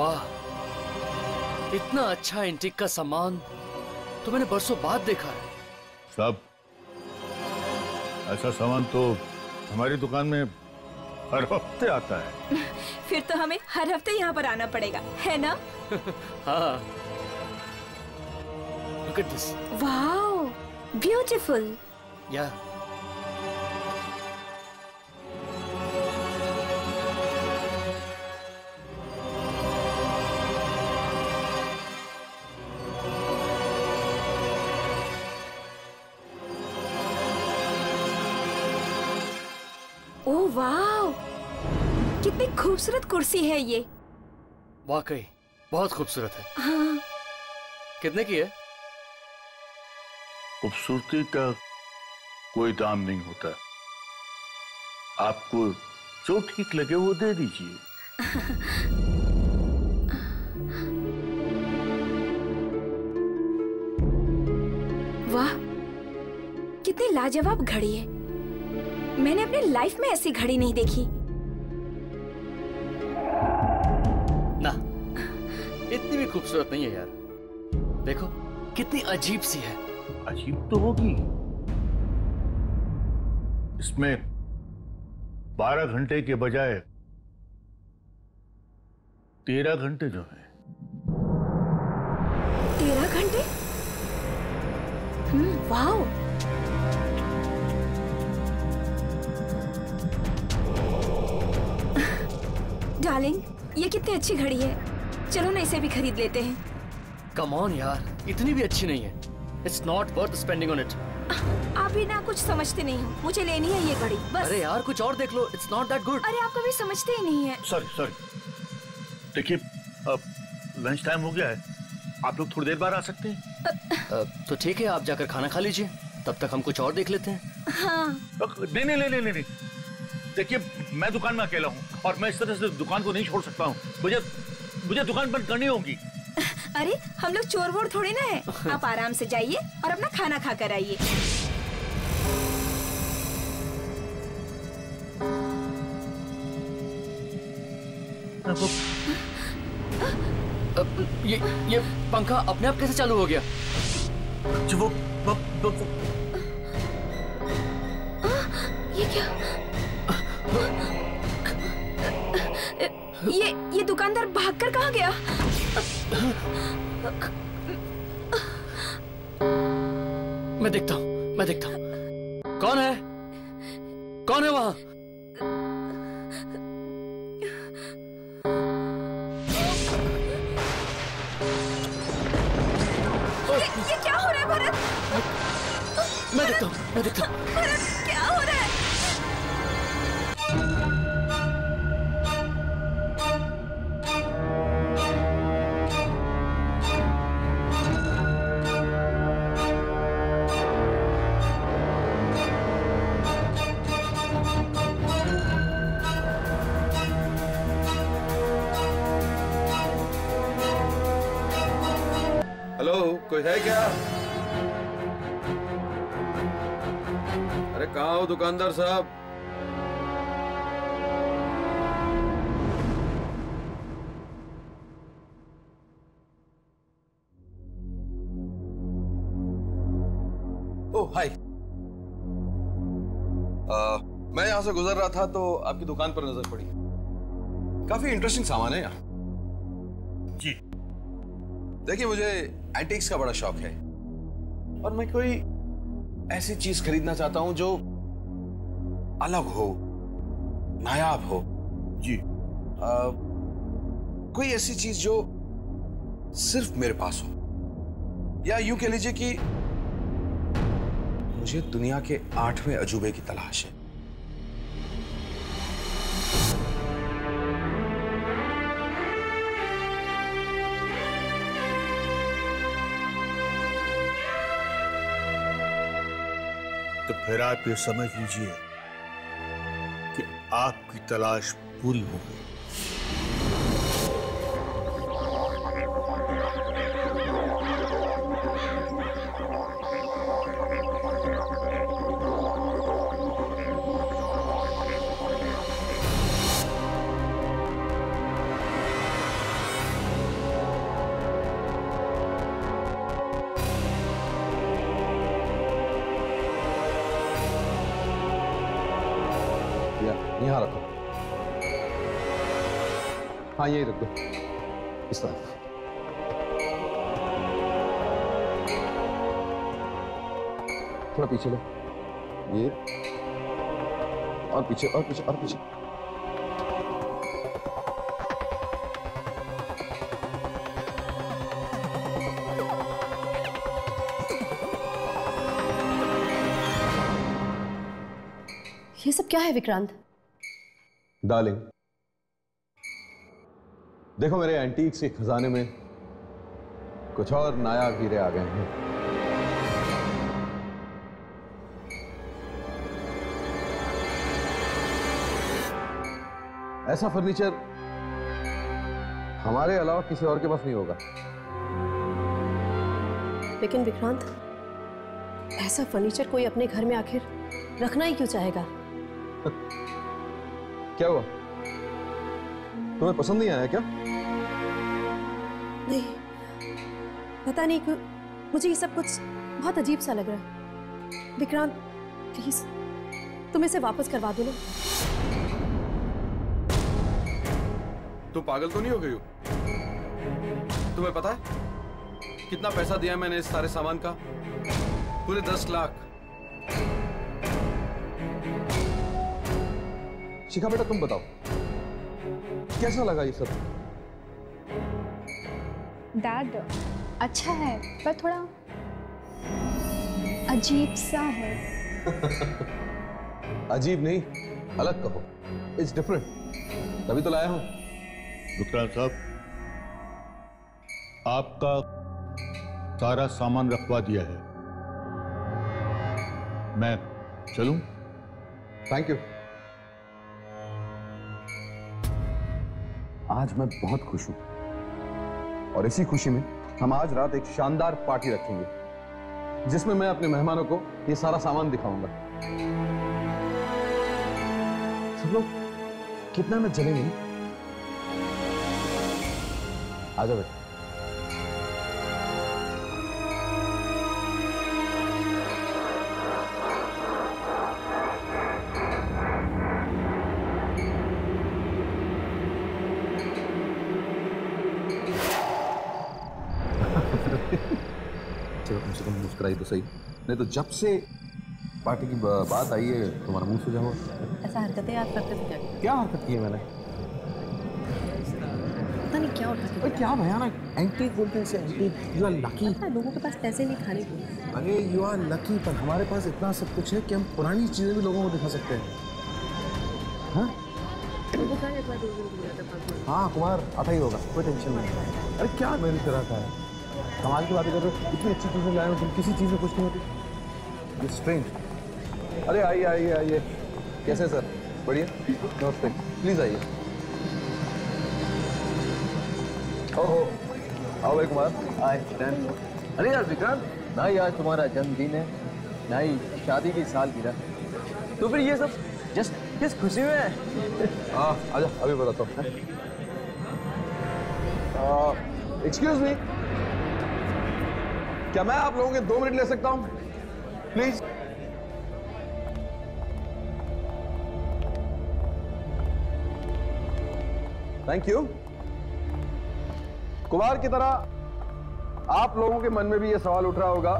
वाह, इतना अच्छा एंटीक का सामान तो मैंने बरसों बाद देखा है। साहब, ऐसा सामान तो हमारी दुकान में हर हफ्ते आता है। फिर तो हमें हर हफ्ते यहाँ पर आना पड़ेगा, है ना? हाँ। Look at this. Wow, beautiful. Yeah. Oh wow, कितनी खूबसूरत कुर्सी है ये। वाकई बहुत खूबसूरत है। हाँ। कितने की है? खूबसूरती का कोई दाम नहीं होता, आपको जो ठीक लगे वो दे दीजिए। वाह, कितनी लाजवाब घड़ी है। मैंने अपनी लाइफ में ऐसी घड़ी नहीं देखी। ना, इतनी भी खूबसूरत नहीं है यार। देखो कितनी अजीब सी है। अजीब तो होगी, इसमें 12 घंटे के बजाय 13 घंटे जो है। 13 घंटे? वाओ। डार्लिंग, ये कितनी अच्छी घड़ी है। चलो ना इसे भी खरीद लेते हैं। कम ऑन यार, इतनी भी अच्छी नहीं है। It's not worth spending on it. आप भी ना कुछ समझते नहीं हो, मुझे लेनी है ये घड़ी बस। अरे यार कुछ और देख लो, It's not that good. अरे आप कभी समझते ही नहीं है। सॉरी, देखिए अब लंच टाइम हो गया है, आप लोग थोड़ी देर बाद आ सकते हैं। तो ठीक है, आप जाकर खाना खा लीजिए, तब तक हम कुछ और देख लेते हैं। हाँ। नहीं, देखिए मैं दुकान में अकेला हूँ और मैं इस तरह से दुकान को नहीं छोड़ सकता हूँ। मुझे दुकान बंद करनी होगी। अरे हम लोग चोर वोर थोड़ी ना है। आप आराम से जाइए और अपना खाना खा कर आइए। ये पंखा अपने आप कैसे चालू हो गया? ये क्या? ये दुकानदार भागकर कहाँ गया? मैं देखता हूँ। कौन है वहाँ? ये क्या हो रहा है भरत? मैं देखता हूँ। भरत, क्या हो रहा है? हेलो, कोई है क्या? अरे कहाँ हो दुकानदार साहब? ओह हाय। मैं यहां से गुजर रहा था तो आपकी दुकान पर नजर पड़ी। काफी इंटरेस्टिंग सामान है यहाँ। जी देखिए, मुझे एंटीक्स का बड़ा शौक है और मैं कोई ऐसी चीज खरीदना चाहता हूं जो अलग हो, नायाब हो। जी कोई ऐसी चीज जो सिर्फ मेरे पास हो, या यूं कह लीजिए कि मुझे दुनिया के 8वें अजूबे की तलाश है। तो फिर आप ये समझ लीजिए कि आपकी तलाश पूरी हो गई। यहाँ रखो। हाँ यही रख दो, इस तरफ। थोड़ा पीछे लो, ये और पीछे और पीछे और पीछे। ये सब क्या है विक्रांत? डार्लिंग, देखो मेरे एंटीक्स के खजाने में कुछ और नायाब हीरे आ गए हैं। ऐसा फर्नीचर हमारे अलावा किसी और के पास नहीं होगा। लेकिन विक्रांत, ऐसा फर्नीचर कोई अपने घर में आखिर रखना ही क्यों चाहेगा? क्या हुआ, तुम्हें पसंद नहीं आया क्या? नहीं, पता नहीं क्यों मुझे ये सब कुछ बहुत अजीब सा लग रहा है। विक्रांत प्लीज तुम इसे वापस करवा दो ना। तुम पागल तो नहीं हो गई हो? तुम्हें पता है कितना पैसा दिया मैंने इस सारे सामान का? पूरे 10 लाख। शिखा बेटा तुम बताओ, कैसा लगा ये सब? डैड अच्छा है, पर थोड़ा अजीब सा है। अजीब नहीं, अलग कहो। इट्स डिफरेंट, तभी तो लाया हूं। विक्रांत साहब, आपका सारा सामान रखवा दिया है, मैं चलूं? Thank you. आज मैं बहुत खुश हूं और इसी खुशी में हम आज रात एक शानदार पार्टी रखेंगे जिसमें मैं अपने मेहमानों को ये सारा सामान दिखाऊंगा। सब लोग कितना में चलेंगे? आ जाओ बेटा। चलो कम से कम मुस्कुराई तो सही, नहीं तो जब से पार्टी की बात आई है तुम्हारा मुंह सूजा हुआ। ऐसा हरकतें आप करते थे क्या? क्या हरकत की है मैंने? पता नहीं क्या उठा के क्या भयानक एंटीक बोलते हैं इसे, एंटीक। You are lucky. लोगों के पास पैसे नहीं खाने को। अरे यू आर लकी, पर हमारे पास इतना सब कुछ है कि हम पुरानी चीजें भी लोगों को दिखा सकते हैं। हाँ हाँ कुमार आता ही होगा, कोई टेंशन नहीं। अरे क्या मेरी तरह का है, कमाल की बातें कर रहे हो। इतनी अच्छी चीजें लाए हो तुम, किसी चीज में कुछ नहीं होती। ये स्ट्रेंज। अरे आइए आइए आइए, कैसे सर? बढ़िया, नमस्ते, प्लीज आइए। ओहो, आओ भाई कुमार। अरे यार विक्रांत, ना ही आज तुम्हारा जन्मदिन है, ना ही शादी की सालगिरह, तो फिर ये सब जस्ट किस खुशी में है? आजा, अभी बताता हूँ। एक्सक्यूज मी, क्या मैं आप लोगों के 2 मिनट ले सकता हूँ प्लीज? Thank you. कुमार की तरह आप लोगों के मन में भी ये सवाल उठ रहा होगा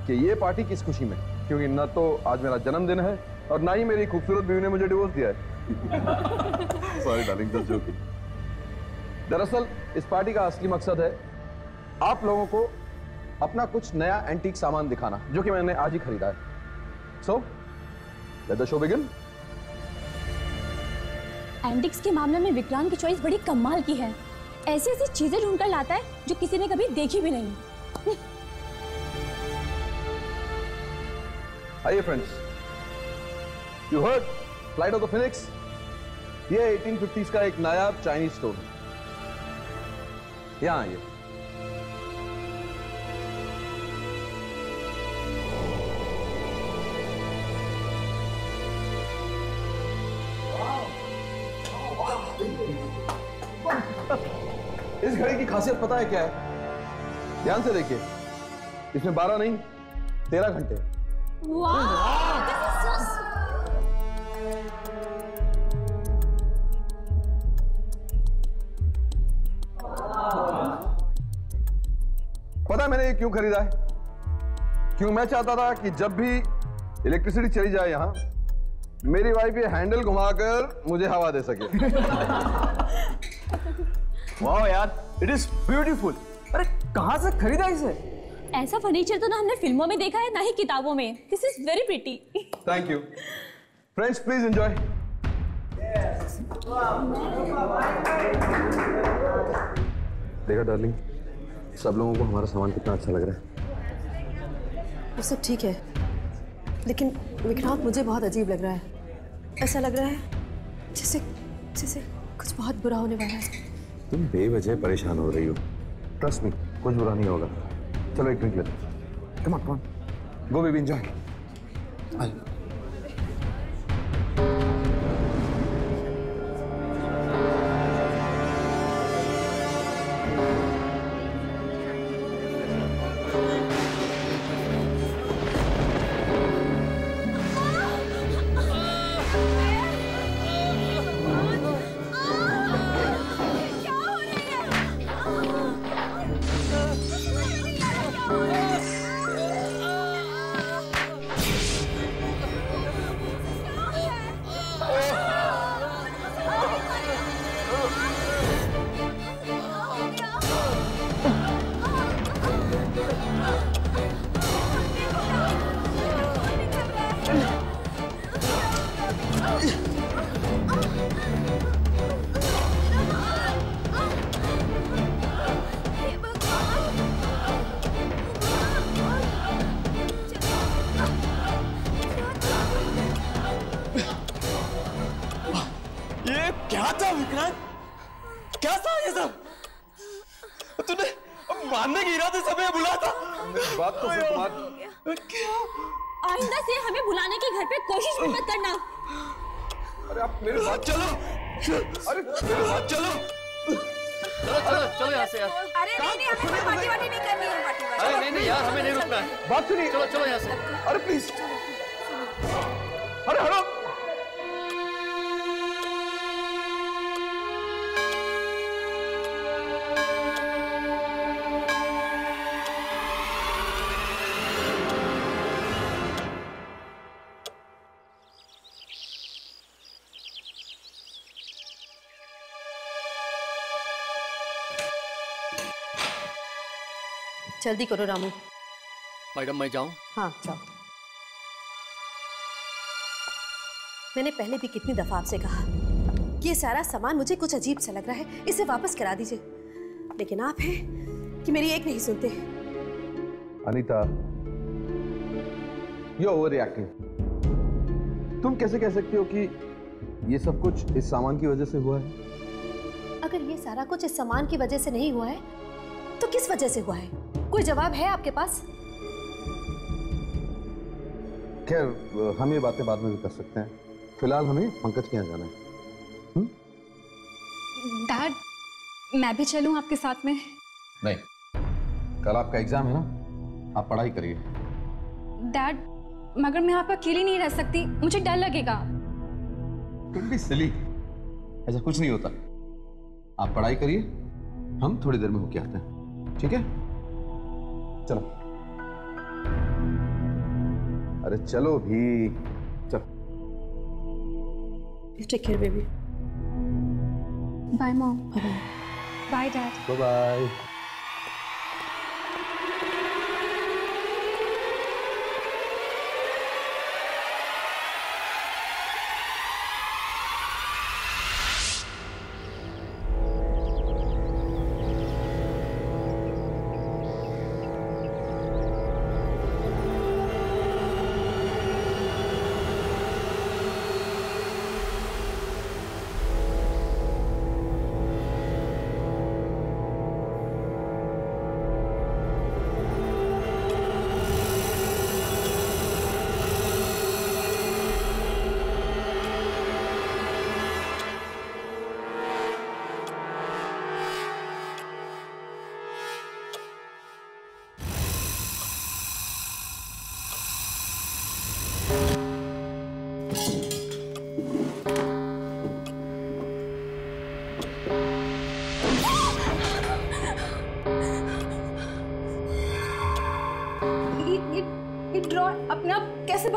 कि ये पार्टी किस खुशी में, क्योंकि न तो आज मेरा जन्मदिन है और ना ही मेरी खूबसूरत बीवी ने मुझे डिवोर्स दिया है। Sorry darling, just joking. दरअसल इस पार्टी का असली मकसद है आप लोगों को अपना कुछ नया एंटीक सामान दिखाना, जो कि मैंने आज ही खरीदा है। So let the show begin. Antics के मामले में विक्रांत की चॉइस बड़ी कमाल की है। ऐसी ऐसी चीजें ढूंढकर लाता है जो किसी ने कभी देखी भी नहीं। आइए friends, you heard flight of the Phoenix. ये 1850s का एक नायाब चाइनीज स्टोर है। यहां आइए। इस घड़ी की खासियत पता है क्या है? ध्यान से देखिए, इसमें 12 नहीं 13 घंटे हैं। पता है मैंने ये क्यों खरीदा है? क्यों? मैं चाहता था कि जब भी इलेक्ट्रिसिटी चली जाए यहां, मेरी वाइफ ये हैंडल घुमाकर मुझे हवा दे सके। वाह यार, इट इज ब्यूटीफुल। अरे कहां से खरीदा इसे? ऐसा फर्नीचर तो ना हमने फिल्मों में देखा है ना ही किताबों में। This is very pretty. Thank you friends, please enjoy. देखा डार्लिंग, सब लोगों को हमारा सामान कितना अच्छा लग रहा है। वो सब ठीक है, लेकिन विक्रांत मुझे बहुत अजीब लग रहा है। ऐसा लग रहा है जैसे जैसे कुछ बहुत बुरा होने वाला है। तुम बेवजह परेशान हो रही हो। ट्रस्ट मी, कुछ बुरा नहीं होगा। चलो एक ड्रिंक लेते हैं। Come on go baby, enjoy. क्या था विक्रांत? क्या था ये सब? तूने मारने के इरादे से हमें बुलाया था? बात तो सुन। आइंदा से हमें बुलाने की घर पे कोशिश भी मत करना। अरे आप मेरे साथ चलो। अरे मेरे साथ चलो। चलो यहाँ से यार। अरे नहीं, हमें पार्टी वार्टी नहीं करनी है। अरे नहीं यार, हमें नहीं रुकना है। बात सुनिए। चलो यहाँ से। अरे प्लीज। अरे हटो। जल्दी करो रामू। मैडम मैं जाऊं? हाँ जाओ। मैंने पहले भी कितनी दफा आपसे कहा कि ये सारा सामान मुझे कुछ अजीब सा लग रहा है, इसे वापस करा दीजिए, लेकिन आप हैं कि मेरी एक नहीं सुनते। Anita, you over reacting. तुम कैसे कह सकती हो कि ये सब कुछ इस सामान की वजह से हुआ है? अगर ये सारा कुछ इस सामान की वजह से नहीं हुआ है तो किस वजह से हुआ है? कोई जवाब है आपके पास? खैर, हम ये बातें बाद में भी कर सकते हैं। फिलहाल हमें पंकज के यहाँ जाना है। डैड, मैं भी चलूं आपके साथ में? नहीं, कल आपका एग्जाम है ना, आप पढ़ाई करिए। डैड, मगर मैं आपका अकेली नहीं रह सकती, मुझे डर लगेगा। तुम भी सिली, ऐसा कुछ नहीं होता। आप पढ़ाई करिए, हम थोड़ी देर में होके आते हैं, ठीक है? चलो। अरे चलो भी, चलो। Take care baby. Bye mom. Bye dad. Bye bye.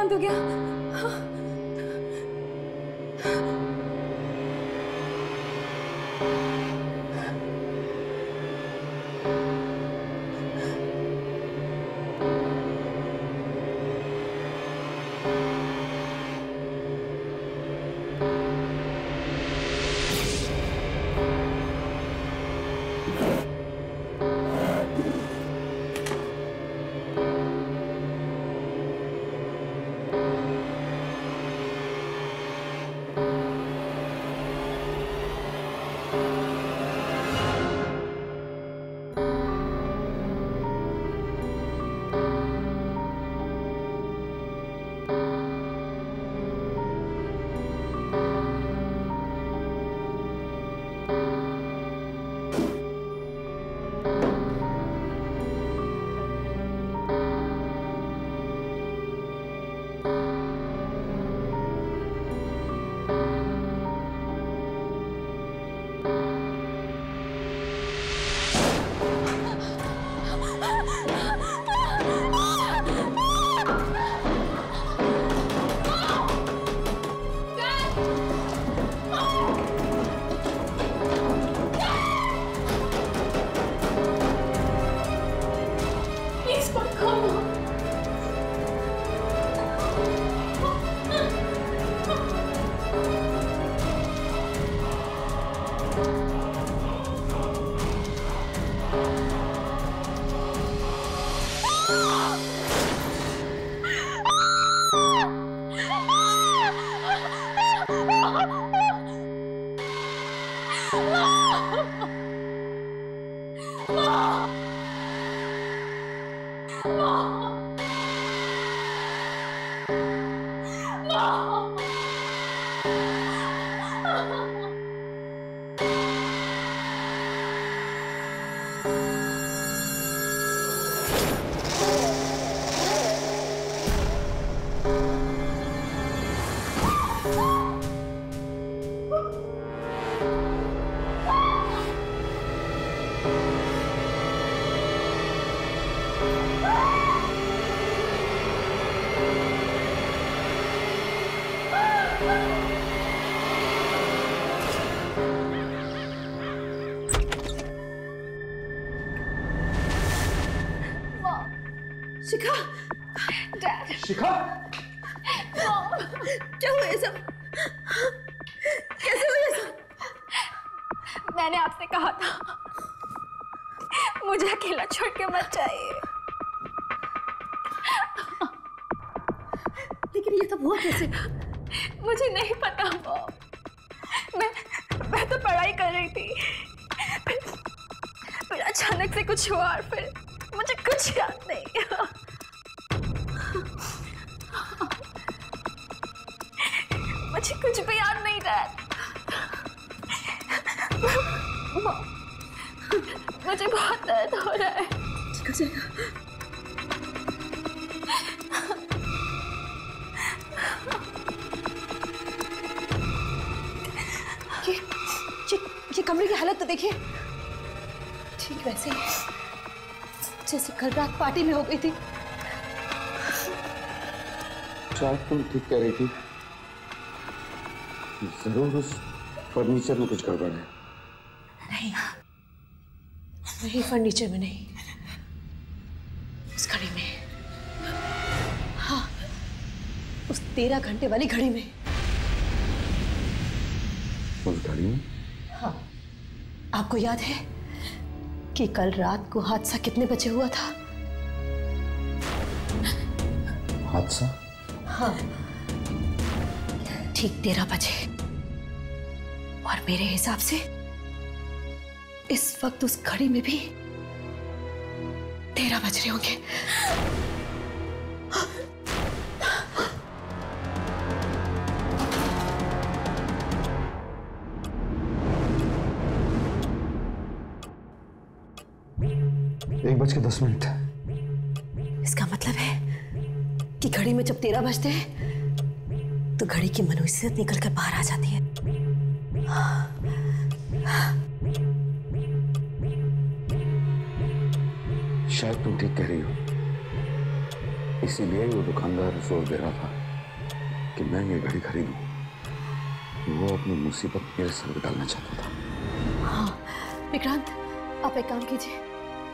बंद हो गया। शिखा, शिखा, क्या हुआ ये सब? कैसे हुआ ये सब? मैंने आपसे कहा था मुझे अकेला छोड़ के मत जाइए। लेकिन ये सब हुआ कैसे? मुझे नहीं पता मॉम। मैं तो पढ़ाई कर रही थी, फिर अचानक से कुछ हुआ और फिर मुझे कुछ याद नहीं। मुझे कुछ भी याद नहीं रहा। मुझे बहुत दर्द हो रहा है। ठीक हो जाएगा। ये कमरे की हालत तो देखिए, ठीक वैसे ही जैसे कल रात पार्टी में हो गई थी। शायद तुम ठीक कह रही थी, जरूर उस फर्नीचर में कुछ गड़बड़ है। नहीं, फर्नीचर में नहीं, उस घड़ी में। हाँ, उस 13 घंटे वाली घड़ी में। उस घड़ी में? हाँ, आपको याद है कि कल रात को हादसा कितने बजे हुआ था? हादसा? हाँ, ठीक 13 बजे। और मेरे हिसाब से इस वक्त उस घड़ी में भी 13 बज रहे होंगे। एक 1:10। इसका मतलब है कि घड़ी में जब 13 बजते हैं तो घड़ी की मनोसियत निकल कर बाहर आ जाती है। शायद तुम ठीक कह रही हो, इसीलिए वो दुकानदार जोर दे रहा था। कि मैं ये घड़ी खरीदूं, वो अपनी मुसीबत मेरे सर पे डालना चाहता था। हाँ विक्रांत, आप एक काम कीजिए,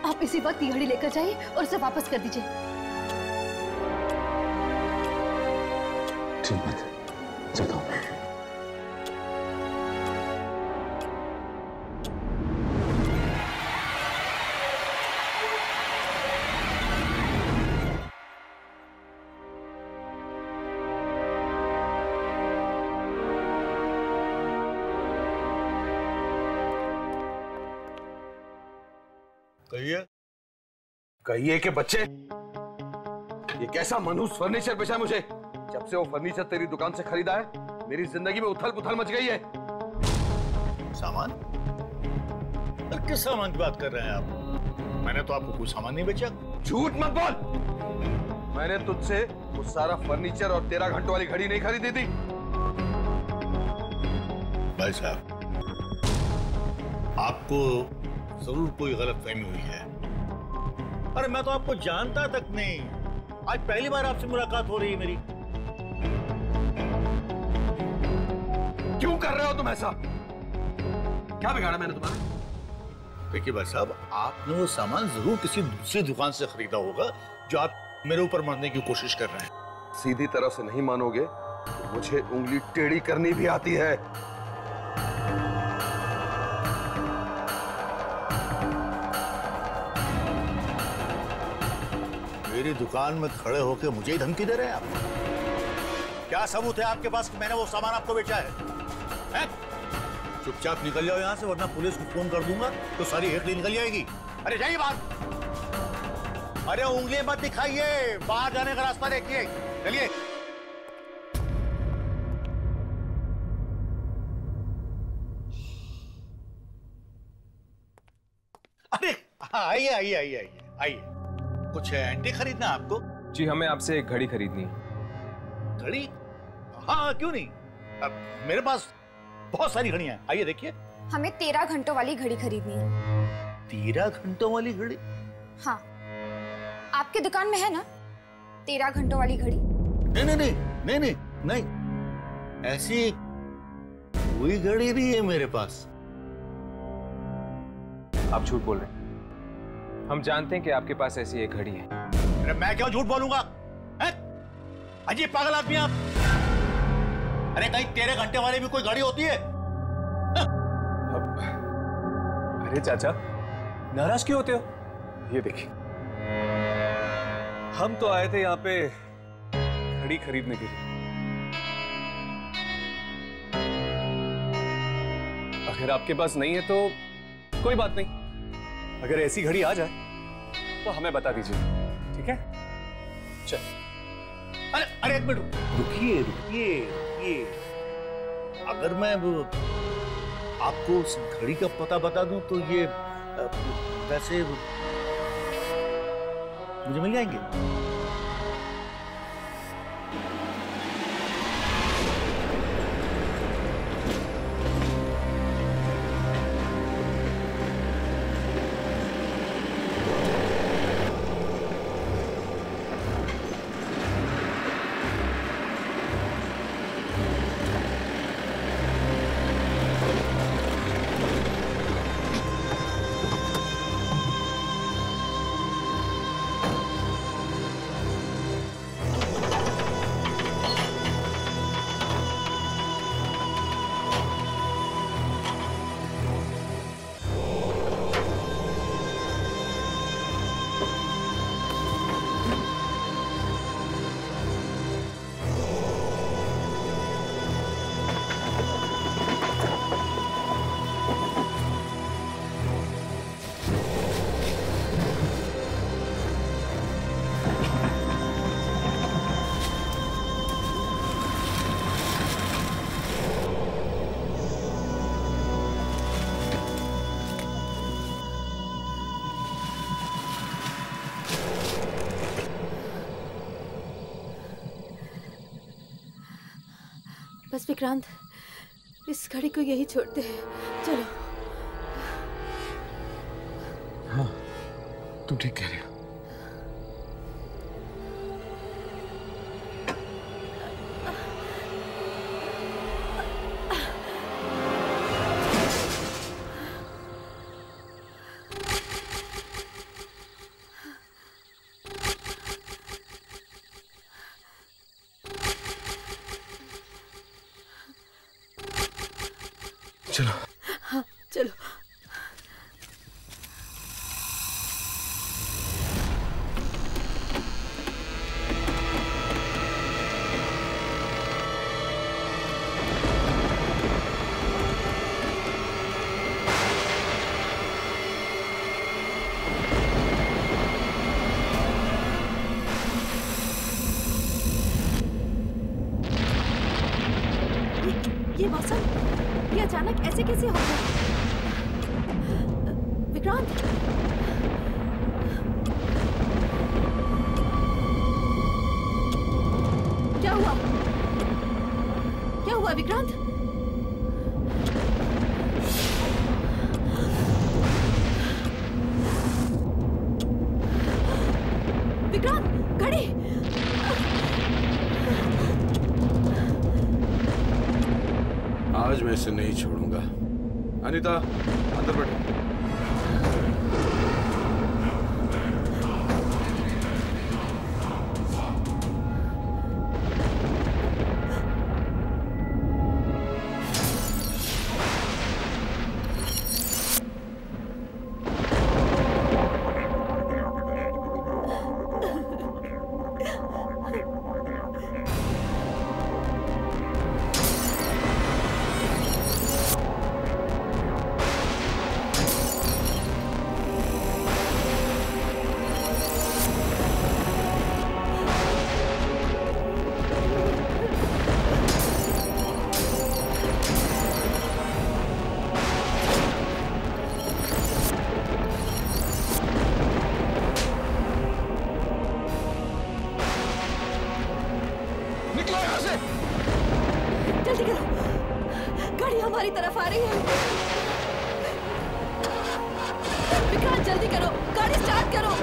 आप इसी वक्त ये घड़ी लेकर जाइए और उसे वापस कर दीजिए। ठीक बात है, चलता हूँ। कहिए। कहिए कि बच्चे, ये कैसा मनहूस फर्नीचर बेचा मुझे। जब से वो फर्नीचर तेरी दुकान से खरीदा है, मेरी जिंदगी में उथल पुथल मच गई है। सामान? अरे किस सामान की बात कर रहे हैं आप? मैंने तो आपको कोई सामान नहीं बेचा। झूठ मत बोल। मैंने तुझसे वो सारा फर्नीचर और 13 घंटों वाली घड़ी नहीं खरीदी थी। भाई साहब, आपको जरूर कोई गलतफहमी हुई है। अरे मैं तो आपको जानता तक नहीं, आज पहली बार आपसे मुलाकात हो रही है मेरी। क्यों कर रहे हो तुम ऐसा? क्या बिगाड़ा मैंने तुम्हारा? देखिए भाई साहब, आपने वो सामान जरूर किसी दूसरी दुकान से खरीदा होगा जो आप मेरे ऊपर मारने की कोशिश कर रहे हैं। सीधी तरह से नहीं मानोगे तो मुझे उंगली टेढ़ी करनी भी आती है। मेरी दुकान में खड़े होकर मुझे ही धमकी दे रहे हैं आप? क्या सबूत है आपके पास कि मैंने वो सामान आपको बेचा है? चुपचाप निकल जाओ यहाँ से, वरना पुलिस को फोन कर दूंगा तो सारी हेकड़ी निकल जाएगी। अरे जाइए बाहर। अरे उंगली मत दिखाइए, बाहर जाने का रास्ता देखिए, चलिए। अरे आइए आइए आइए आइए आइए। कुछ एंटी खरीदना आपको? जी, हमें आपसे एक घड़ी खरीदनी है। घड़ी? हाँ क्यों नहीं, अब मेरे पास बहुत सारी घड़ियां हैं। आइए देखिए। हमें 13 घंटों वाली घड़ी खरीदनी है। 13 घंटों वाली घड़ी? हाँ, आपकी दुकान में है ना 13 घंटों वाली घड़ी? नहीं नहीं नहीं नहीं नहीं नहीं, ऐसी कोई घड़ी नहीं है मेरे पास। आप झूठ बोल रहे हैं। हम जानते हैं कि आपके पास ऐसी एक घड़ी है। अरे मैं क्यों झूठ बोलूंगा? अजीब पागल आदमी आप। अरे कहीं 13 घंटे वाली भी कोई घड़ी होती है? अरे चाचा, नाराज क्यों होते हो? ये देखिए, हम तो आए थे यहाँ पे घड़ी खरीदने के लिए। अगर आपके पास नहीं है तो कोई बात नहीं। अगर ऐसी घड़ी आ जाए तो हमें बता दीजिए, ठीक है? चल। अरे अरे एक मिनट रुकिए रुकिए रुकिए। अगर मैं आपको उस घड़ी का पता बता दूं तो ये पैसे मुझे मिल जाएंगे? बस विक्रांत, इस घड़ी को यही छोड़ते हैं। चलो। हाँ, तुम ठीक कह रहे हो। चलो। हाँ चलो। ये मौसम, ये अचानक ऐसे कैसे हो गया? विक्रांत, क्या हुआ? क्या हुआ विक्रांत? विक्रांत, घड़ी! आज मैं इसे नहीं छोड़ूंगा। अनीता, अंदर बैठो। जल्दी करो, गाड़ी हमारी तरफ आ रही है। विक्रांत जल्दी करो, गाड़ी स्टार्ट करो।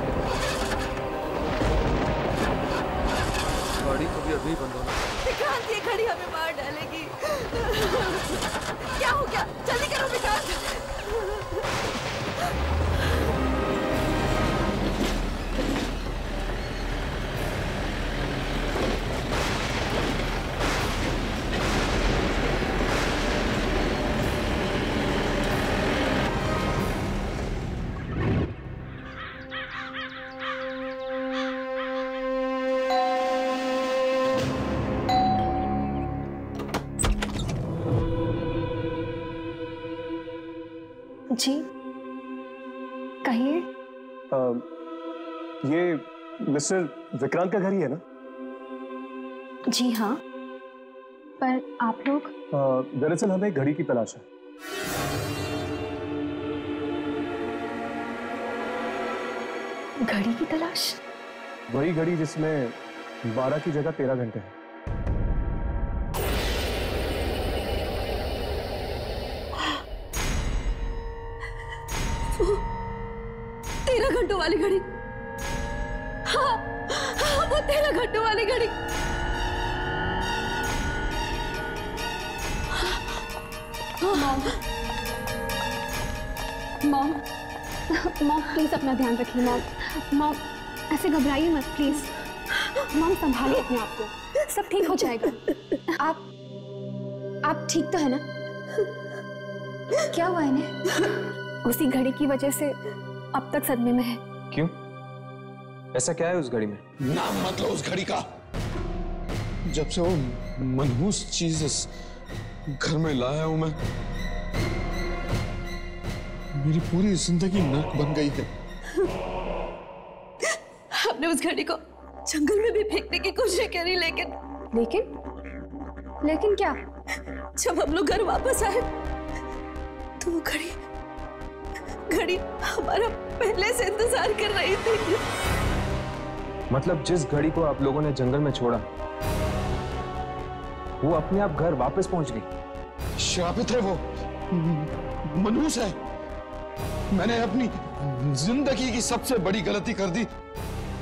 गाड़ी कभी अभी बंद होना। विक्रांत, ये घड़ी हमें मार डालेगी। क्या हो गया? जल्दी करो विक्रांत। जी कहिए। ये मिस्टर विक्रांत का घर ही है ना? जी हाँ, पर आप लोग? दरअसल हमें घड़ी की तलाश है। घड़ी की तलाश? वही घड़ी जिसमें 12 की जगह 13 घंटे हैं। 13 घंटों वाली घड़ी। हाँ, हाँ, वो 13 घंटों वाली घड़ी। मॉम, मॉम प्लीज अपना ध्यान रखिए। मॉम ऐसे घबराइए मत प्लीज। मॉम संभालिए अपने आप को, सब ठीक हो जाएगा। आप ठीक तो है ना? क्या हुआ इन्हें? उसी घड़ी की वजह से अब तक सदमे में है। क्यों? ऐसा क्या है उस घड़ी में? नाम मत लो उस घड़ी का। जब से वो मनहूस चीज इस घर में लाया हूं मैं, मेरी पूरी जिंदगी नर्क बन गई है। हमने उस घड़ी को जंगल में भी फेंकने की कोशिश करी, लेकिन क्या? जब हम लोग घर वापस आए तो वो घड़ी हमारा पहले से इंतजार कर रही थी। मतलब जिस घड़ी को आप लोगों ने जंगल में छोड़ा, वो अपने आप घर वापस पहुंच गई। श्रापित है वो, मनहूस है। मैंने अपनी जिंदगी की सबसे बड़ी गलती कर दी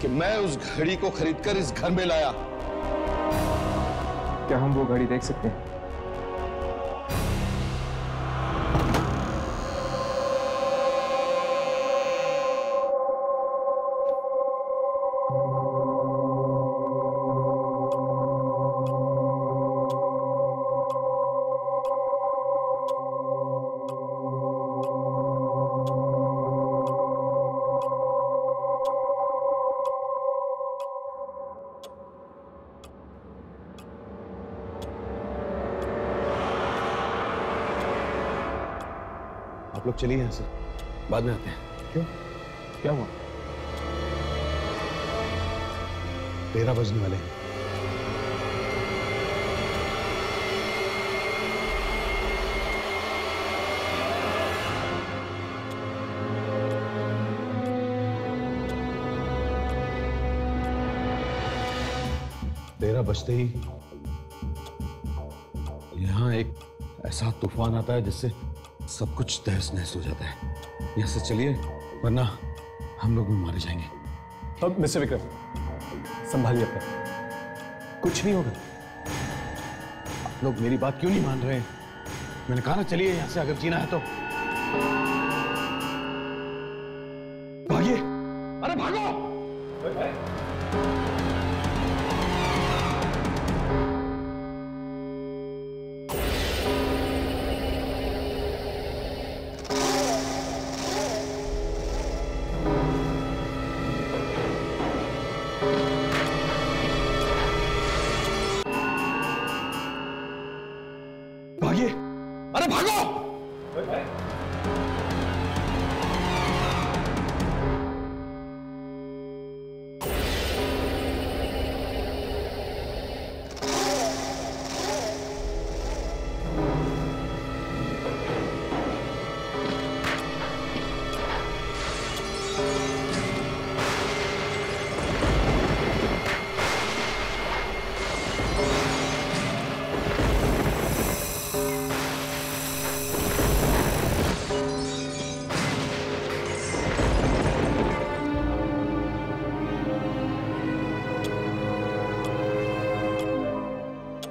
कि मैं उस घड़ी को खरीदकर इस घर में लाया। क्या हम वो घड़ी देख सकते हैं? आप लोग चलिए यहाँ से, बाद में आते हैं। क्यों, क्या हुआ? 13 बजने वाले हैं। बजते ही यहां एक ऐसा तूफान आता है जिससे सब कुछ तहस नहस हो जाता है। यहां से चलिए वरना हम लोग भी मारे जाएंगे। अब मिस्टर विक्रम, संभालिए अपना, कुछ नहीं होगा। आप लोग मेरी बात क्यों नहीं मान रहे? मैंने कहा ना चलिए यहां से, अगर जीना है तो। भागिए, अरे भागो! भागिए, अरे भागो!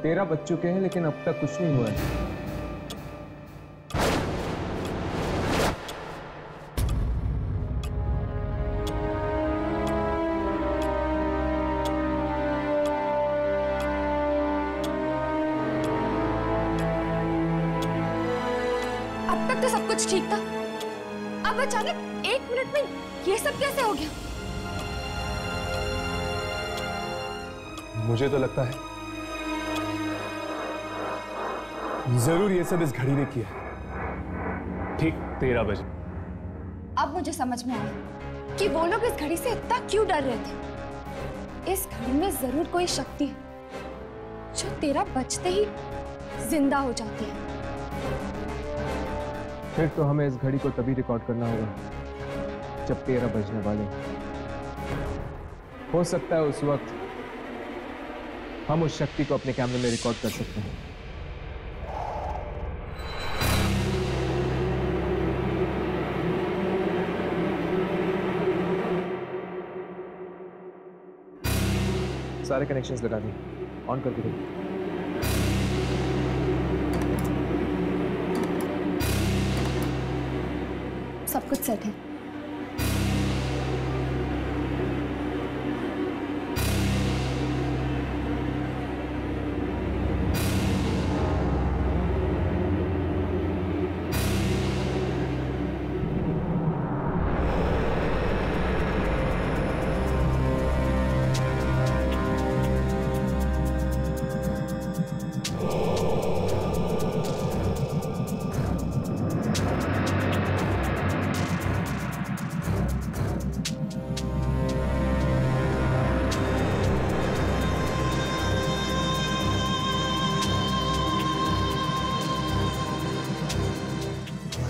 तेरह बज चुके हैं लेकिन अब तक कुछ नहीं हुआ है। अब तक तो सब कुछ ठीक था, अब अचानक 1 मिनट में ये सब कैसे हो गया? मुझे तो लगता है जरूर ये सब इस घड़ी ने किया है। ठीक 13 बजे। अब मुझे समझ में आया कि वो लोग इस घड़ी से इतना क्यों डर रहे थे। इस घड़ी में जरूर कोई शक्ति है जो 13 बजते ही जिंदा हो जाती है। फिर तो हमें इस घड़ी को तभी रिकॉर्ड करना होगा जब 13 बजने वाले। हो सकता है उस वक्त हम उस शक्ति को अपने कैमरे में रिकॉर्ड कर सकते हैं। सारे कनेक्शंस लगा दिए, ऑन करके दो। सब कुछ सेट है।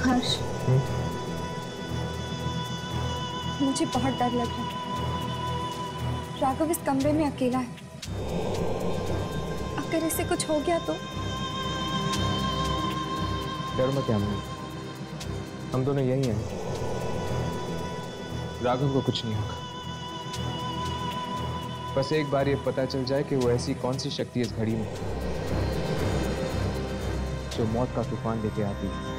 हर्ष, मुझे बहुत डर लग रहा है। राघव इस कमरे में अकेला है। अगर इसे कुछ हो गया तो? डर मत यामिनी, हम दोनों यही हैं। राघव को कुछ नहीं होगा। बस एक बार ये पता चल जाए कि वो ऐसी कौन सी शक्ति इस घड़ी में जो मौत का तूफान लेके आती है।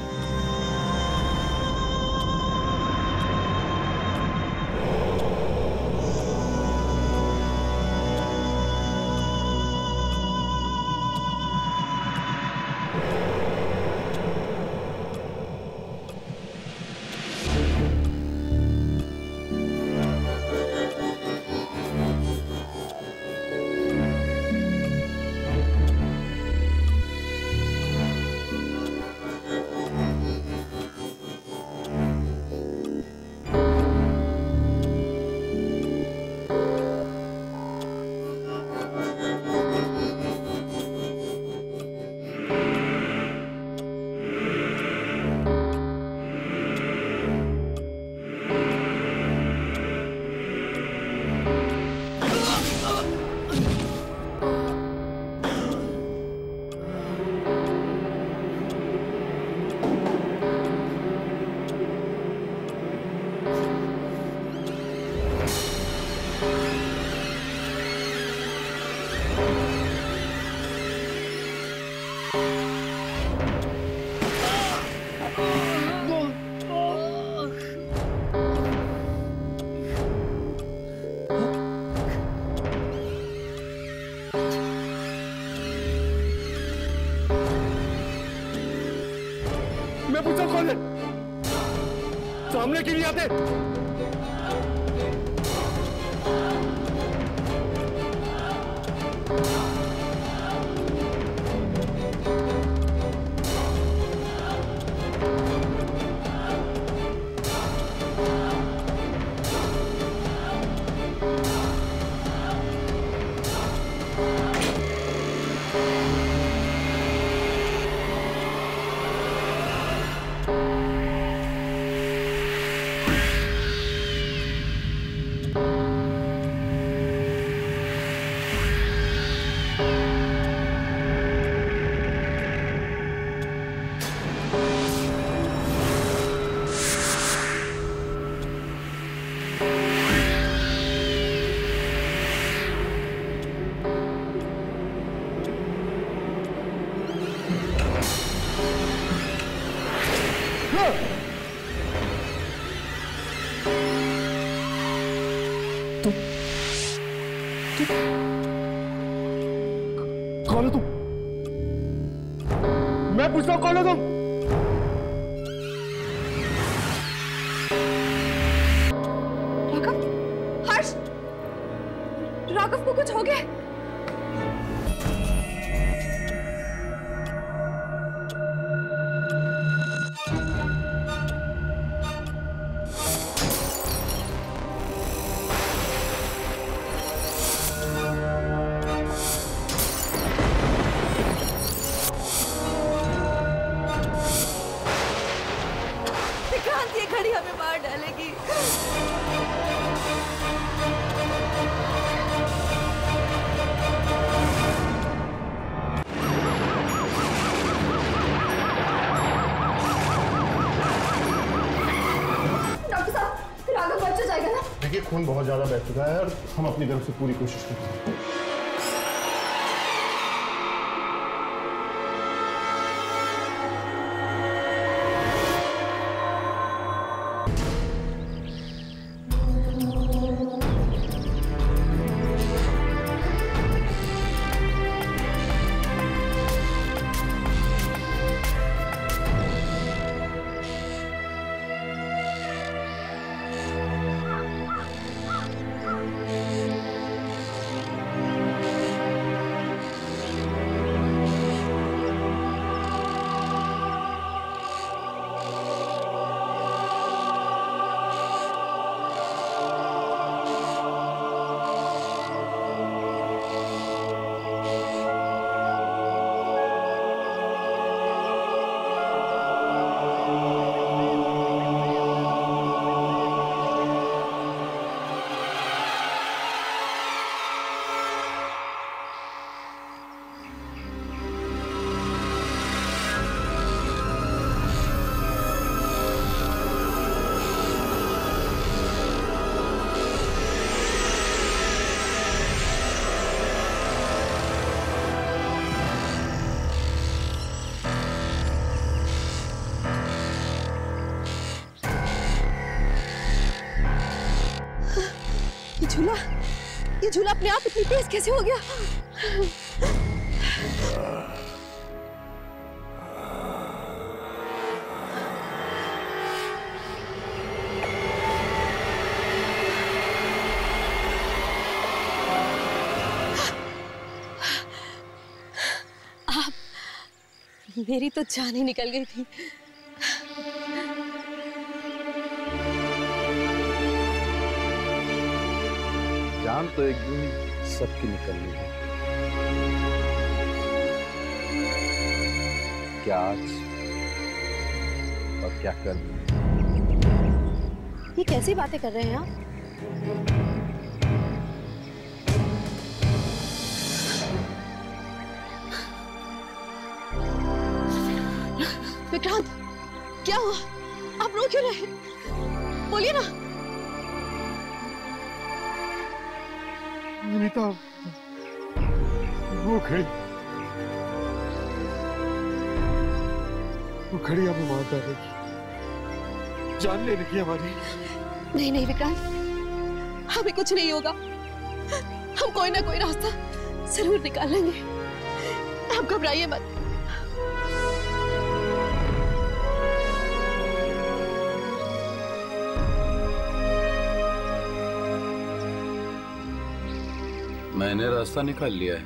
मैं पूछा कौन है? सामने क्यों नहीं आते? कौन हो तुम? मैं पूछ रहा हूं कौन हो तुम? राघव, हर्ष, राघव को कुछ हो गया? ये घड़ी हमें मार डालेगी। डॉक्टर साहब, राघव बच जाएगा ना? देखिए खून बहुत ज्यादा बह चुका है और हम अपनी तरफ से पूरी कोशिश करते हैं। ये झूला अपने आप इतनी तेज कैसे हो गया? आप, मेरी तो जान ही निकल गई थी। जान तो एक दिन सबकी निकलनी है। क्या आज और क्या कल? ये कैसी बातें कर रहे हैं आप? विक्रांत, क्या हुआ? आप रो क्यों रहे? बोलिए ना। अनीता, वो खड़ी हमें मार डालेगी, जान ले लगी हमारी। नहीं नहीं विक्रांत, हमें कुछ नहीं होगा। हम कोई ना कोई रास्ता जरूर निकालेंगे। आप घबराइए मत। मैंने रास्ता निकाल लिया है।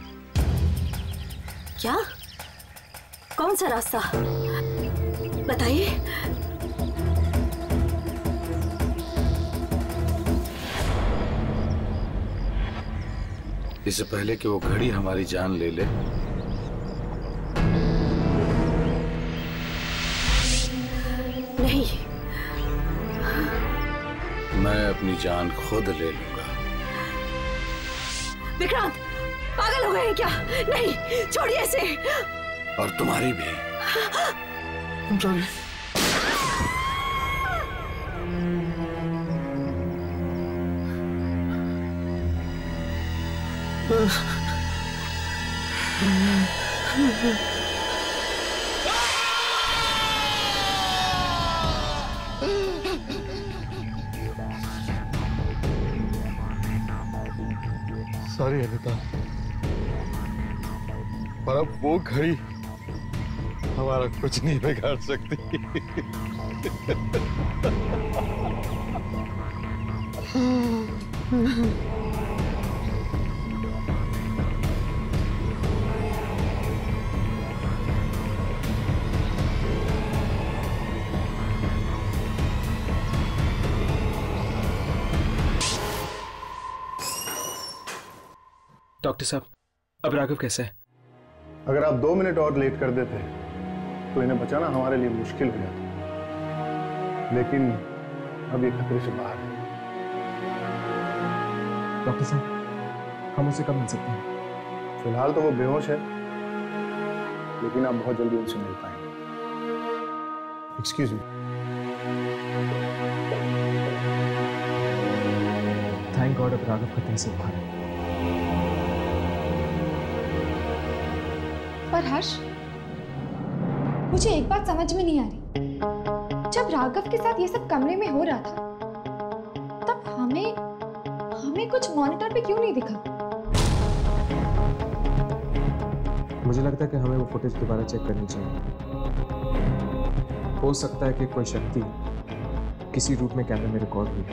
क्या? कौन सा रास्ता बताइए। इससे पहले कि वो घड़ी हमारी जान ले ले, नहीं, मैं अपनी जान खुद ले लूंगा। विक्रांत, पागल हो गए हैं क्या? नहीं, छोड़िए इसे। और तुम्हारी भी। सॉरी। सॉरी अनिता, पर अब वो घड़ी हमारा कुछ नहीं बिगाड़ सकती। डॉक्टर साहब, अब राघव कैसा है? अगर आप 2 मिनट और लेट कर देते तो इन्हें बचाना हमारे लिए मुश्किल हो जाता, लेकिन अब ये खतरे से बाहर है। डॉक्टर साहब, हम उसे कब मिल सकते हैं? फिलहाल तो वो बेहोश है, लेकिन आप बहुत जल्दी उनसे मिल पाएंगे। Excuse me. थैंक गॉड, अब राघव खतरे से बाहर है। पर हर्ष, मुझे एक बात समझ में नहीं आ रही। जब राघव के साथ ये सब कमरे में हो रहा था, तब हमें कुछ मॉनिटर पे क्यों नहीं दिखा? मुझे लगता है कि हमें वो फुटेज दोबारा चेक करनी चाहिए। हो सकता है कि कोई शक्ति किसी रूप में कैमरे में रिकॉर्ड हुई।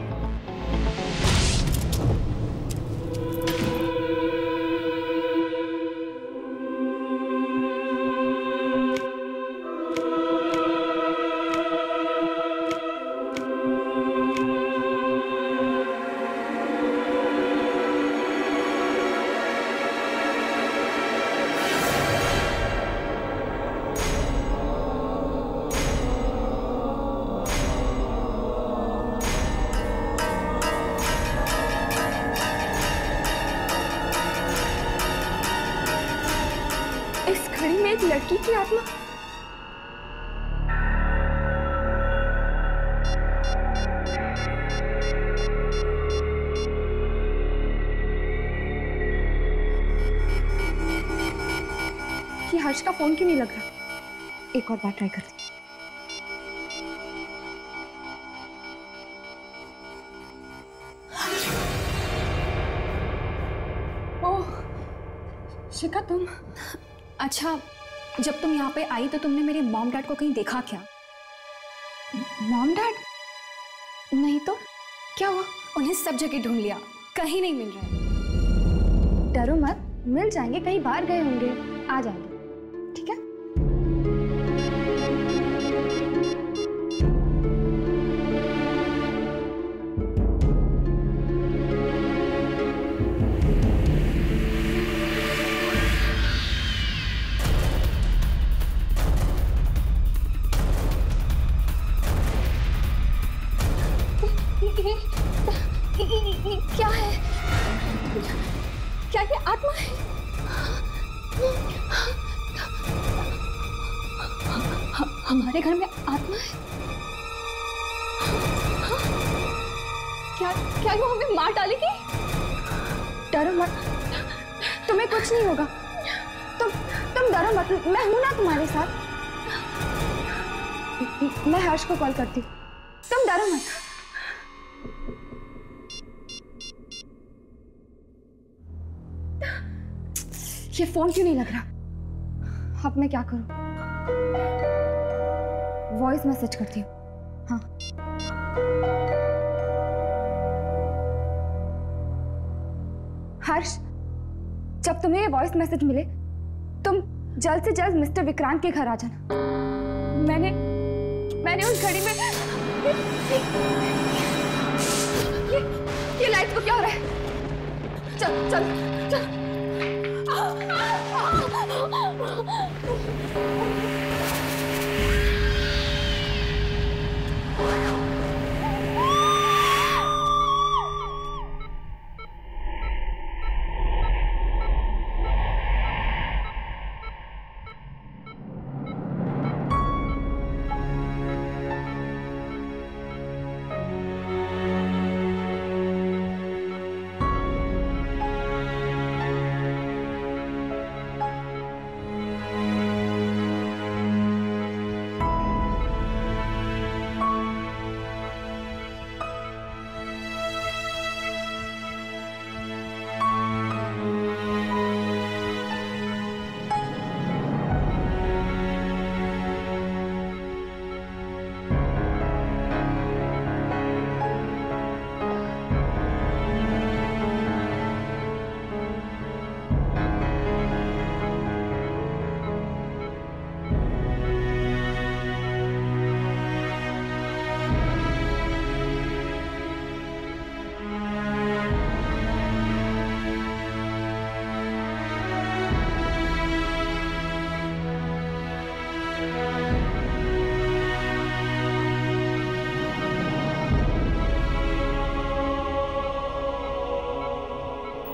लड़की की आत्मा? कि हर्ष का फोन क्यों नहीं लग रहा? एक और बार ट्राई करती। ओह शिखा, तुम? अच्छा, जब तुम यहाँ पे आई तो तुमने मेरे मॉम डैड को कहीं देखा क्या? Mom dad? नहीं तो क्या हुआ? उन्हें सब जगह ढूंढ लिया, कहीं नहीं मिल रहे। डरो मत, मिल जाएंगे, कहीं बाहर गए होंगे, आ जाएंगे, ठीक है? क्या है? क्या ये आत्मा है? हमारे घर में आत्मा है? क्या वो हमें मार डालेगी? डरो मत, तुम्हें कुछ नहीं होगा। तुम डरो मत, मैं हूं ना तुम्हारे साथ। मैं हर्ष को कॉल करती हूँ, तुम डरो मत। ये फोन क्यों नहीं लग रहा? अब मैं क्या करूं? वॉइस मैसेज करती हूँ। हाँ, हर्ष, जब तुम्हें ये वॉइस मैसेज मिले तुम जल्द से जल्द मिस्टर विक्रांत के घर आ जाना। मैंने उस घड़ी में ये लाइट को क्या हो रहा है? चल चल चल।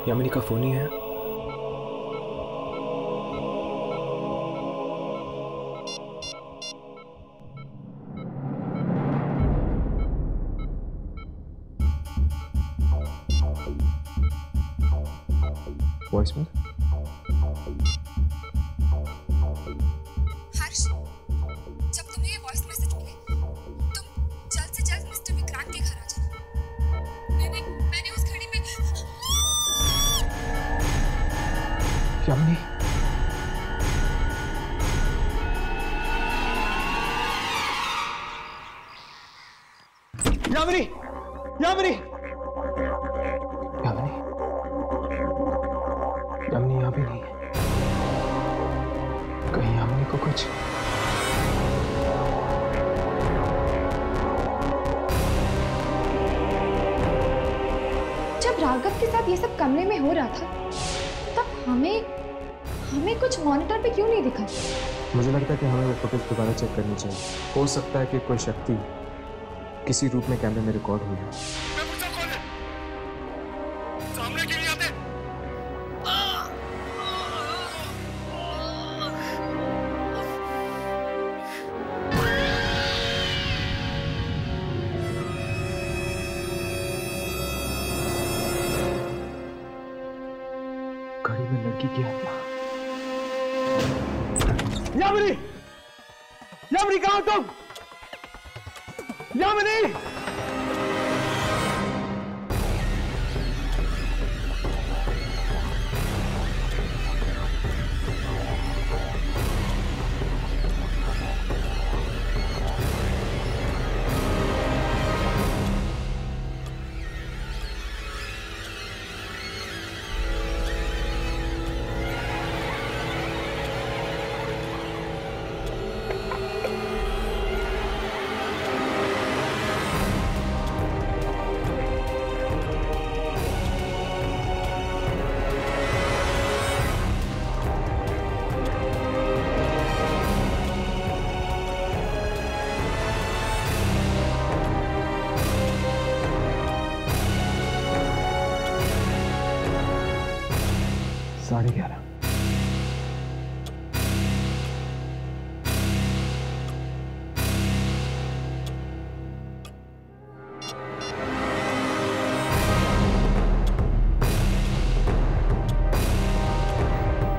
यामिनी का फोन ही है। वॉइस में हर्ष, जब तुम्हें ये वॉइस मैसेज मिले तुम जल्द से जल्द मिस्टर विक्रांत के घर आ जाना। मैंने उस घड़ी में यामिनी, यामिनी, यामिनी, यामिनी, यामिनी यहाँ भी नहीं है। कहीं यामिनी को कुछ जब राघव के साथ ये सब कमरे में हो रहा था तब हमें कुछ मॉनिटर पे क्यों नहीं दिखा? मुझे लगता है कि हमें वो फुटेज दोबारा चेक करनी चाहिए। हो सकता है कि कोई शक्ति किसी रूप में कैमरे में रिकॉर्ड हुई है। सामने क्यों नहीं आते? घड़ी में लड़की की आत्मा। यामिनी, यामिनी कहाँ हो तुम? यामिनी! साढ़े 11।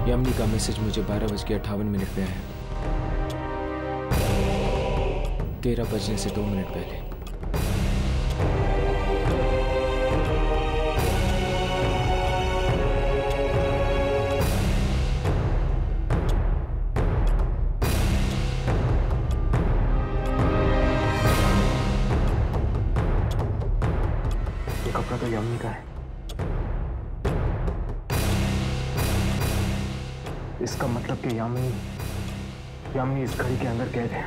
यामिनी का मैसेज मुझे 12:58 पे आया। 13 बजने से 2 मिनट पहले। ये कपड़ा तो यामिनी का है। इसका मतलब कि यामिनी इस घड़ी के अंदर कैद है।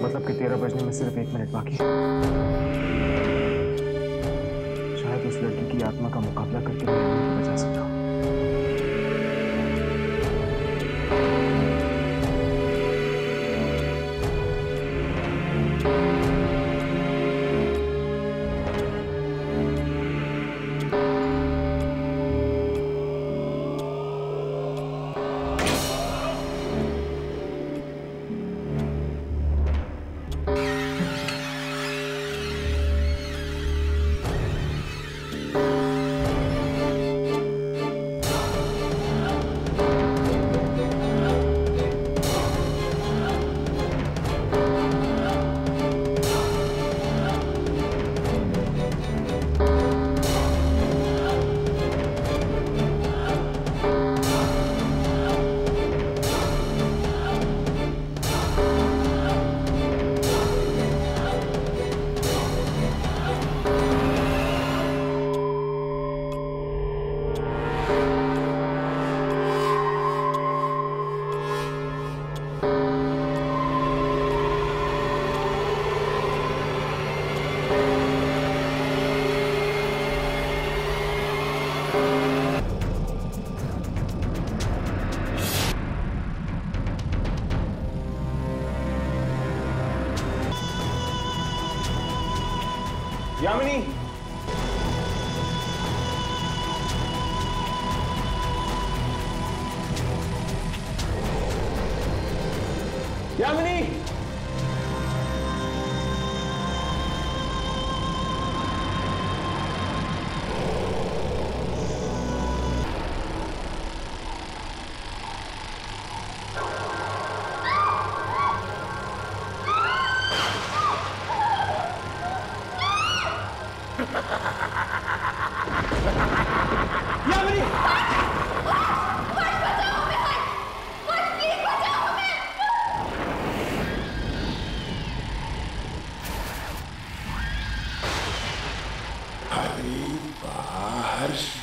मतलब कि 13 बजने में सिर्फ 1 मिनट बाकी है। शायद उस लड़की की आत्मा का मुकाबला करके मैं यामिनी को बचा सकता हूँ। यामिनी, यामिनी,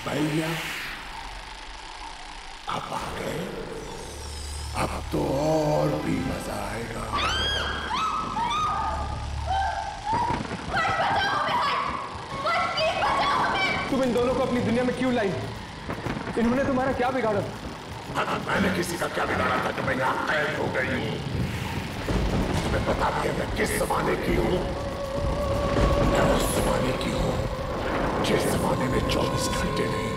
भैया आप आ गए, अब तो और भी मजा आएगा। तुम इन दोनों को अपनी दुनिया में क्यों लाई? इन्होंने तुम्हारा क्या बिगाड़ा? मैंने किसी का क्या बिगाड़ा था कि मैं यहाँ कैद हो गई हूँ? मैं बता दिया मैं किस जमाने की हूँ। मैं उस जमाने की हूँ जिस जमाने में 24 घंटे नहीं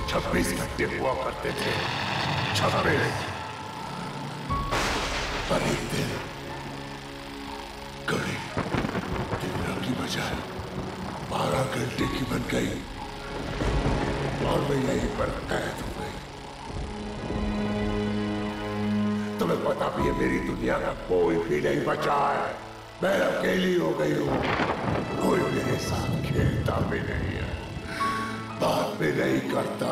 26 घंटे हुआ करते थे। 26 पर एक दिन घड़ी 13 की बजाय 12 घंटे की बन गई और मैं यहीं पर कैद हो गई। तुम्हें पता भी है मेरी दुनिया का कोई भी नहीं बचा है। मैं अकेली हो गई हूँ, कोई मेरे साथ खेलता भी नहीं है, बात भी नहीं करता।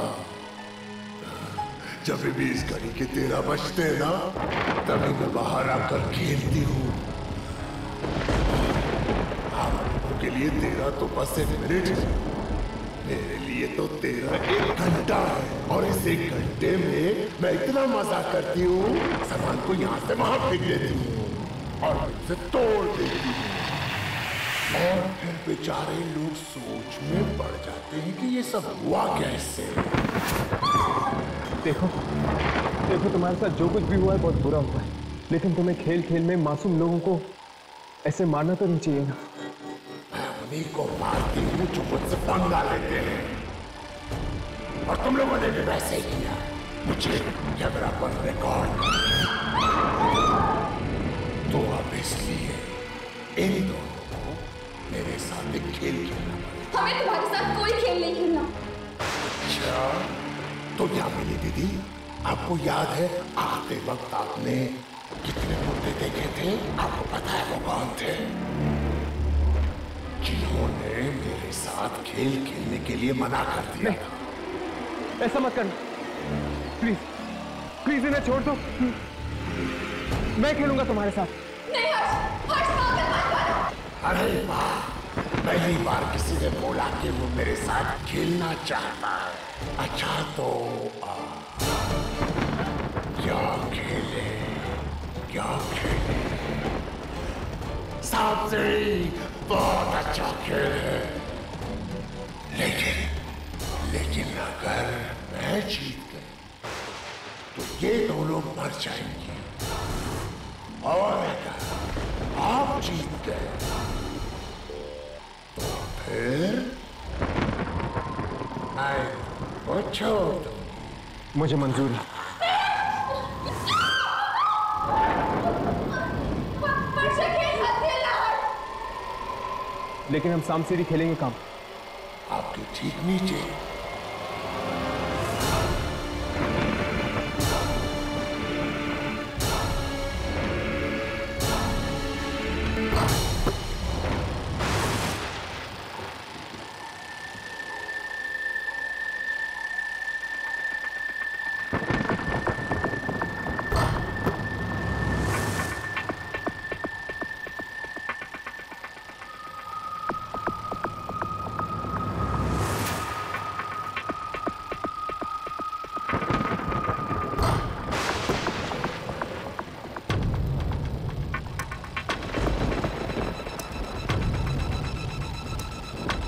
जब भी इस घड़ी के 13 बजते हैं ना, तभी मैं बाहर आकर खेलती हूँ। आप लोगों के लिए 13 तो बस 1 मिनट है, मेरे लिए तो 13 1 घंटा है। और इस 1 घंटे में मैं इतना मजा करती हूँ, सामान को यहाँ से वहां फेंक देती हूँ और उसे तोड़ देती हूँ। और फिर बेचारे लोग सोच में पड़ जाते हैं कि ये सब हुआ कैसे। देखो तुम्हारे साथ जो कुछ भी हुआ है बहुत बुरा हुआ है, लेकिन तुम्हें खेल खेल में मासूम लोगों को ऐसे मारना तो नहीं चाहिए ना। मैं उन्हीं को मारती हूँ जो मुझसे पंगा लेते हैं, और तुम लोगों ने भी वैसे ही किया। मुझे कैमरा पर रिकॉर्ड तो अब इसलिए इन दोनों मेरे साथ एक खेल खेलना। हमें तुम्हारे साथ कोई खेल नहीं खेलना। अच्छा, तो यामिनी दीदी, आपको याद है आते वक्त आपने कितने मुद्दे देखे थे? आपको पता है वो कौन थे? इन्होंने मेरे साथ खेल खेलने के लिए मना कर दिया था। ऐसा मत करना, प्लीज प्लीज इन्हें छोड़ दो, मैं खेलूंगा तुम्हारे साथ। नहीं हर्ष, हर्ष पागल मत बनो। अरे वाह, पहली बार किसी ने बोला कि वो मेरे साथ खेलना चाहता है। अच्छा तो क्या खेले, क्या खेले? सांप सीढ़ी बहुत अच्छा खेल है, लेकिन अगर मैं जीत गई तो ये दोनों मर जाएंगे, और अगर आप जीत गए तो फिर मैं वो छोड़ दूंगी। मुझे मंजूर है। लेकिन हम सांप सीढ़ी खेलेंगे काम आपके ठीक नीचे।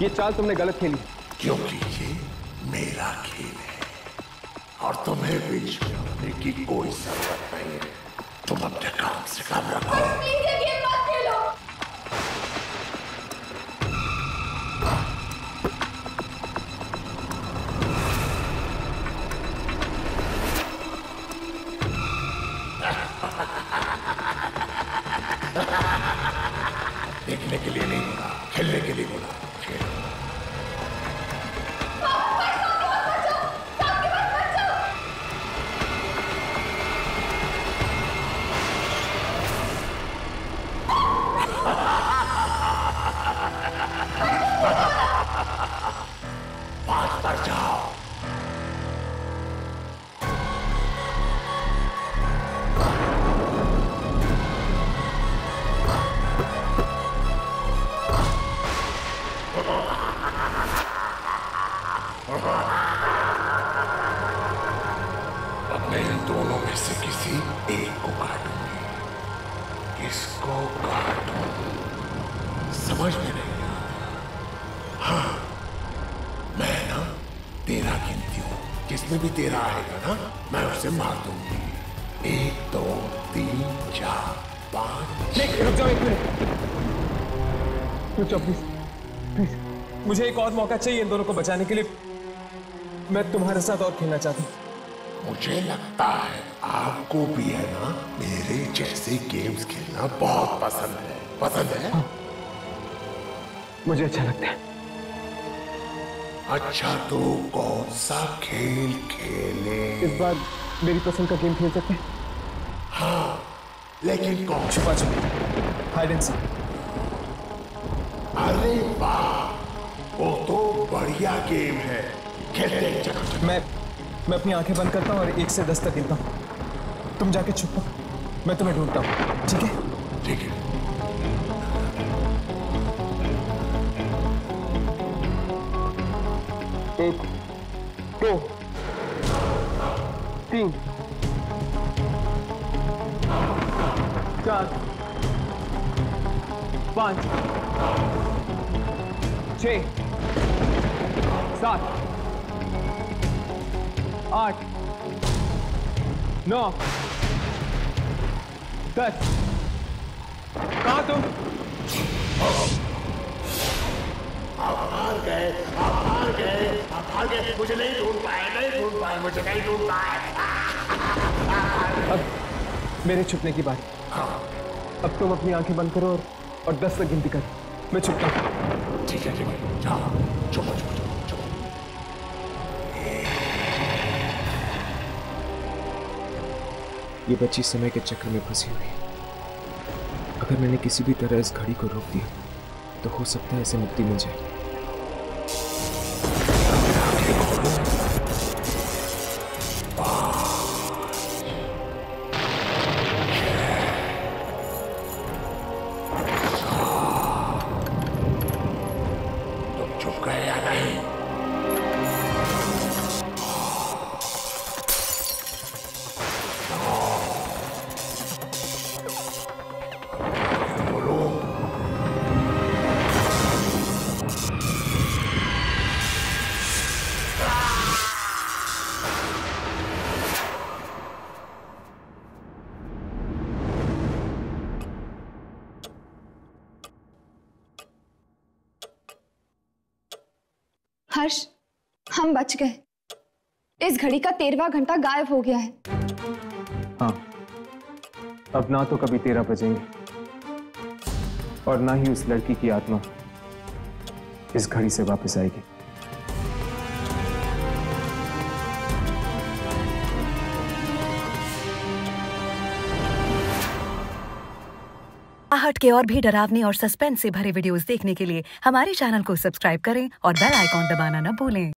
ये चाल तुमने गलत खेली, क्योंकि ये मेरा खेल है और तुम्हें बीच में आने की कोई जरूरत नहीं है। तुम अपने काम से काम रखो। प्लीज ये गेम मत खेलो। देखने के लिए नहीं बोला, खेलने के लिए बोला। बात पर जाओ। अब मैं इन दोनों में से किसी एक को काटूंगी। किसको काटूं समझ में नहीं आता। हाँ, मैं ना 13 गिनती हूं, जिसमें भी 13 आएगा ना मैं उसे मार दूंगी। 1 2 3 4 5। नहीं, रुक जाओ एक मिनट, रुक जाओ प्लीज प्लीज। मुझे एक और मौका चाहिए इन दोनों को बचाने के लिए। मैं तुम्हारे साथ और खेलना चाहता हूँ। मुझे लगता है आपको भी है ना मेरे जैसे गेम्स खेलना बहुत पसंद है। पसंद है? हाँ, मुझे अच्छा लगता है। अच्छा तो कौन सा खेल खेले? इस बार मेरी पसंद का गेम खेल सकते हैं? हाँ, लेकिन कौन? छुपा छुपी, हाइड एंड सीक। अरे वाह, वो तो बढ़िया गेम है, खेलते हैं। चलो। मैं अपनी आंखें बंद करता हूँ और 1 से 10 तक गिनता हूँ। तुम जाके छुपो, मैं तुम्हें ढूंढता हूँ। ठीक है? ठीक है। 1 2 3 4 5 6 7 8 9 10। कहाँ तुम? आप हार गए, आप हार गए, आप हार गए। मुझे नहीं ढूंढ पाए, मुझे नहीं ढूंढ पाए। अब मेरे छुपने की बात। अब तुम अपनी आंखें बंद करो और 10 तक गिनती करो। मैं छुपता हूँ। ठीक है, जाओ, छुपो छुपो छुपो। ये बच्ची समय के चक्र में फंसी हुई है। अगर मैंने किसी भी तरह इस घड़ी को रोक दिया तो हो सकता है इसे मुक्ति मिल जाए। तुम चुप गए या नहीं? हर्ष, हम बच गए। इस घड़ी का 13वां घंटा गायब हो गया है। हाँ, अब ना तो कभी 13 बजेंगे और ना ही उस लड़की की आत्मा इस घड़ी से वापस आएगी। आहट के और भी डरावनी और सस्पेंस से भरे वीडियोस देखने के लिए हमारे चैनल को सब्सक्राइब करें और बेल आइकॉन दबाना न भूलें।